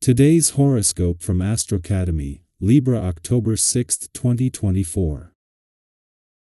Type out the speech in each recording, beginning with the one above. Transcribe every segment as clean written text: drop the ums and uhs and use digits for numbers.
Today's horoscope from Astrocademy, Libra October 6, 2024.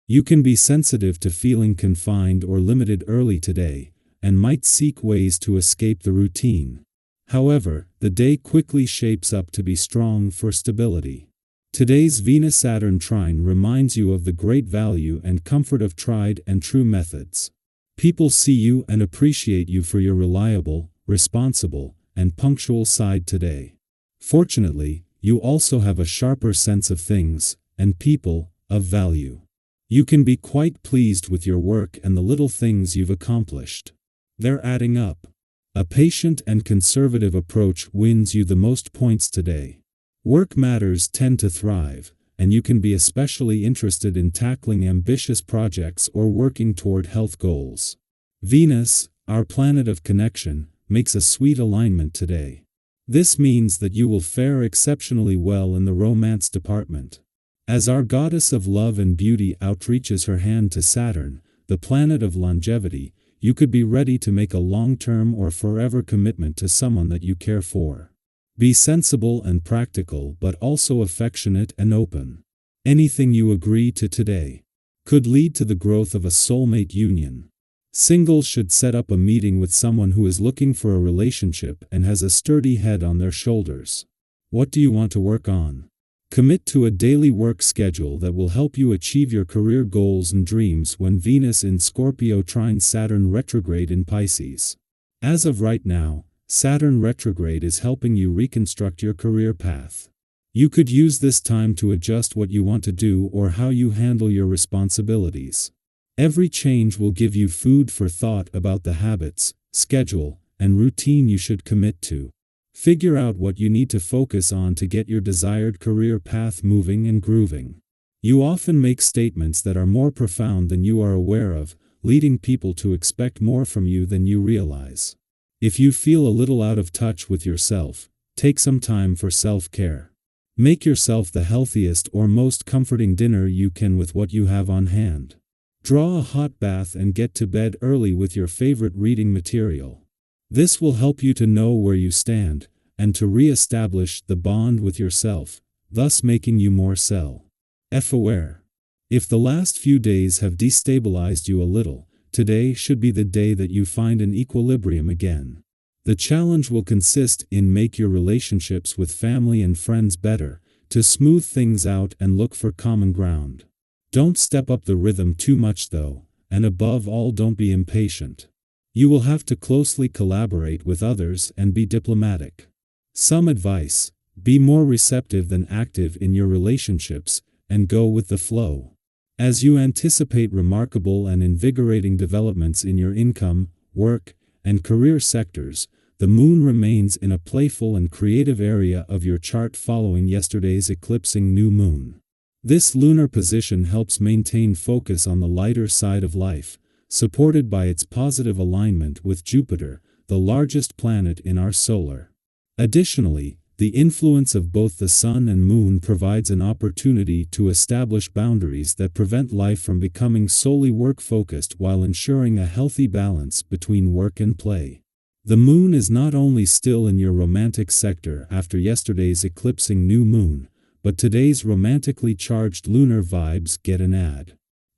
You can be sensitive to feeling confined or limited early today, and might seek ways to escape the routine. However, the day quickly shapes up to be strong for stability. Today's Venus-Saturn trine reminds you of the great value and comfort of tried and true methods. People see you and appreciate you for your reliable, responsible, and punctual side today. Fortunately, you also have a sharper sense of things, and people, of value. You can be quite pleased with your work and the little things you've accomplished. They're adding up. A patient and conservative approach wins you the most points today. Work matters tend to thrive, and you can be especially interested in tackling ambitious projects or working toward health goals. Venus, our planet of connection, makes a sweet alignment today. This means that you will fare exceptionally well in the romance department. As our goddess of love and beauty outreaches her hand to Saturn, the planet of longevity, you could be ready to make a long-term or forever commitment to someone that you care for. Be sensible and practical but also affectionate and open. Anything you agree to today could lead to the growth of a soulmate union. Singles should set up a meeting with someone who is looking for a relationship and has a sturdy head on their shoulders. What do you want to work on? Commit to a daily work schedule that will help you achieve your career goals and dreams when Venus in Scorpio trines Saturn retrograde in Pisces. As of right now, Saturn retrograde is helping you reconstruct your career path. You could use this time to adjust what you want to do or how you handle your responsibilities. Every change will give you food for thought about the habits, schedule, and routine you should commit to. Figure out what you need to focus on to get your desired career path moving and grooving. You often make statements that are more profound than you are aware of, leading people to expect more from you than you realize. If you feel a little out of touch with yourself, take some time for self-care. Make yourself the healthiest or most comforting dinner you can with what you have on hand. Draw a hot bath and get to bed early with your favorite reading material. This will help you to know where you stand, and to re-establish the bond with yourself, thus making you more self-aware. If the last few days have destabilized you a little, today should be the day that you find an equilibrium again. The challenge will consist in make your relationships with family and friends better, to smooth things out and look for common ground. Don't step up the rhythm too much though, and above all don't be impatient. You will have to closely collaborate with others and be diplomatic. Some advice: be more receptive than active in your relationships, and go with the flow. As you anticipate remarkable and invigorating developments in your income, work, and career sectors, the moon remains in a playful and creative area of your chart following yesterday's eclipsing new moon. This lunar position helps maintain focus on the lighter side of life, supported by its positive alignment with Jupiter, the largest planet in our solar. Additionally, the influence of both the Sun and Moon provides an opportunity to establish boundaries that prevent life from becoming solely work-focused while ensuring a healthy balance between work and play. The Moon is not only still in your romantic sector after yesterday's eclipsing new moon, but today's romantically charged lunar vibes get an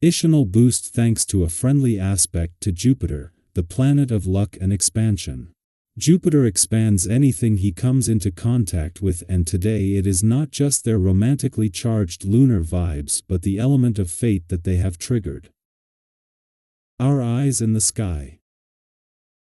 additional boost thanks to a friendly aspect to Jupiter, the planet of luck and expansion. Jupiter expands anything he comes into contact with, and today it is not just their romantically charged lunar vibes but the element of fate that they have triggered. Our eyes in the sky.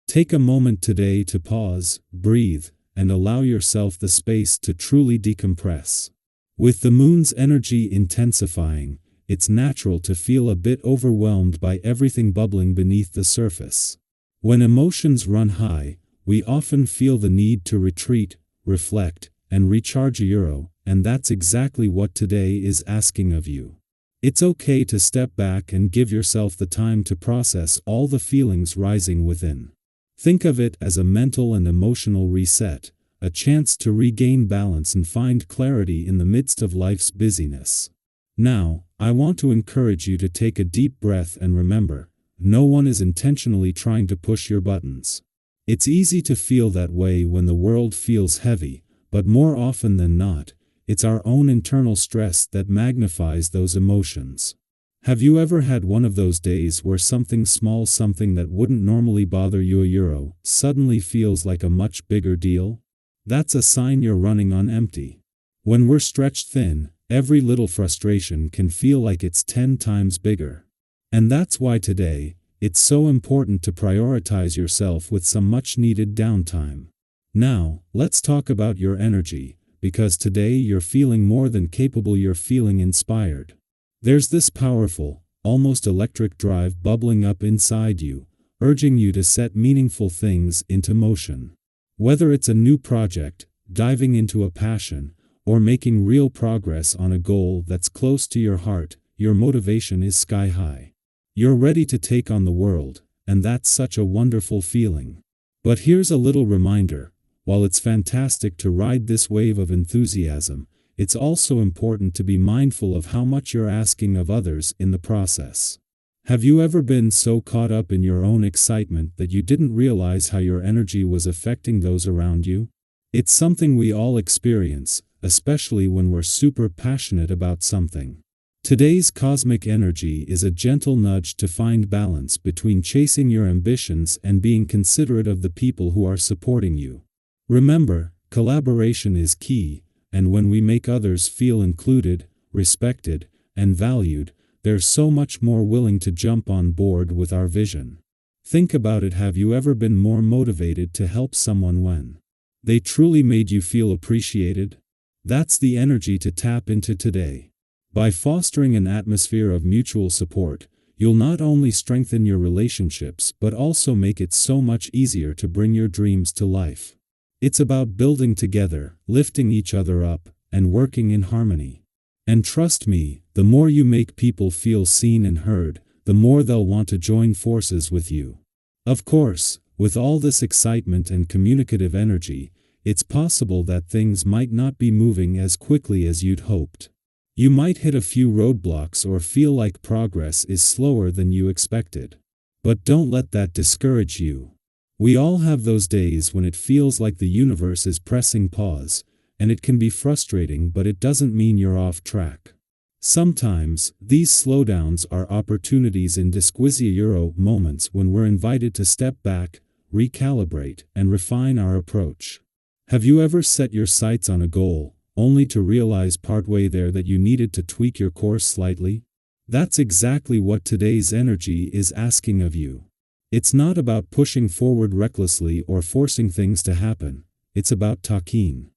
Take a moment today to pause, breathe, and allow yourself the space to truly decompress. With the moon's energy intensifying, it's natural to feel a bit overwhelmed by everything bubbling beneath the surface. When emotions run high, we often feel the need to retreat, reflect, and recharge and that's exactly what today is asking of you. It's okay to step back and give yourself the time to process all the feelings rising within. Think of it as a mental and emotional reset, a chance to regain balance and find clarity in the midst of life's busyness. Now, I want to encourage you to take a deep breath and remember, no one is intentionally trying to push your buttons. It's easy to feel that way when the world feels heavy, but more often than not, it's our own internal stress that magnifies those emotions. Have you ever had one of those days where something small, something that wouldn't normally bother you, suddenly feels like a much bigger deal? That's a sign you're running on empty. When we're stretched thin, every little frustration can feel like it's 10 times bigger. And that's why today, it's so important to prioritize yourself with some much-needed downtime. Now, let's talk about your energy, because today you're feeling more than capable, you're feeling inspired. There's this powerful, almost electric drive bubbling up inside you, urging you to set meaningful things into motion. Whether it's a new project, diving into a passion, or making real progress on a goal that's close to your heart, your motivation is sky high. You're ready to take on the world, and that's such a wonderful feeling. But here's a little reminder: while it's fantastic to ride this wave of enthusiasm, it's also important to be mindful of how much you're asking of others in the process. Have you ever been so caught up in your own excitement that you didn't realize how your energy was affecting those around you? It's something we all experience, especially when we're super passionate about something. Today's cosmic energy is a gentle nudge to find balance between chasing your ambitions and being considerate of the people who are supporting you. Remember, collaboration is key, and when we make others feel included, respected, and valued, they're so much more willing to jump on board with our vision. Think about it: have you ever been more motivated to help someone when they truly made you feel appreciated? That's the energy to tap into today. By fostering an atmosphere of mutual support, you'll not only strengthen your relationships but also make it so much easier to bring your dreams to life. It's about building together, lifting each other up, and working in harmony. And trust me, the more you make people feel seen and heard, the more they'll want to join forces with you. Of course, with all this excitement and communicative energy, it's possible that things might not be moving as quickly as you'd hoped. You might hit a few roadblocks or feel like progress is slower than you expected. But don't let that discourage you. We all have those days when it feels like the universe is pressing pause, and it can be frustrating, but it doesn't mean you're off track. Sometimes, these slowdowns are opportunities in disquisition moments when we're invited to step back, recalibrate, and refine our approach. Have you ever set your sights on a goal, only to realize partway there that you needed to tweak your course slightly? That's exactly what today's energy is asking of you. It's not about pushing forward recklessly or forcing things to happen. It's about taking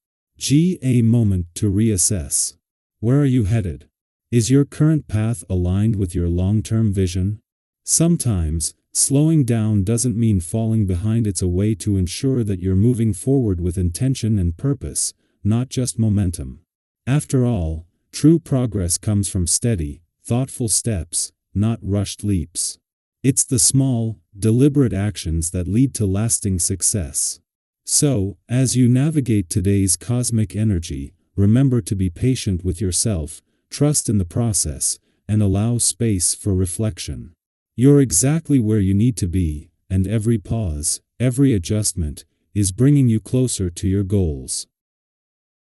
a moment to reassess. Where are you headed? Is your current path aligned with your long-term vision? Sometimes, slowing down doesn't mean falling behind. It's a way to ensure that you're moving forward with intention and purpose, not just momentum. After all, true progress comes from steady, thoughtful steps, not rushed leaps. It's the small, deliberate actions that lead to lasting success. So, as you navigate today's cosmic energy, remember to be patient with yourself, trust in the process, and allow space for reflection. You're exactly where you need to be, and every pause, every adjustment, is bringing you closer to your goals.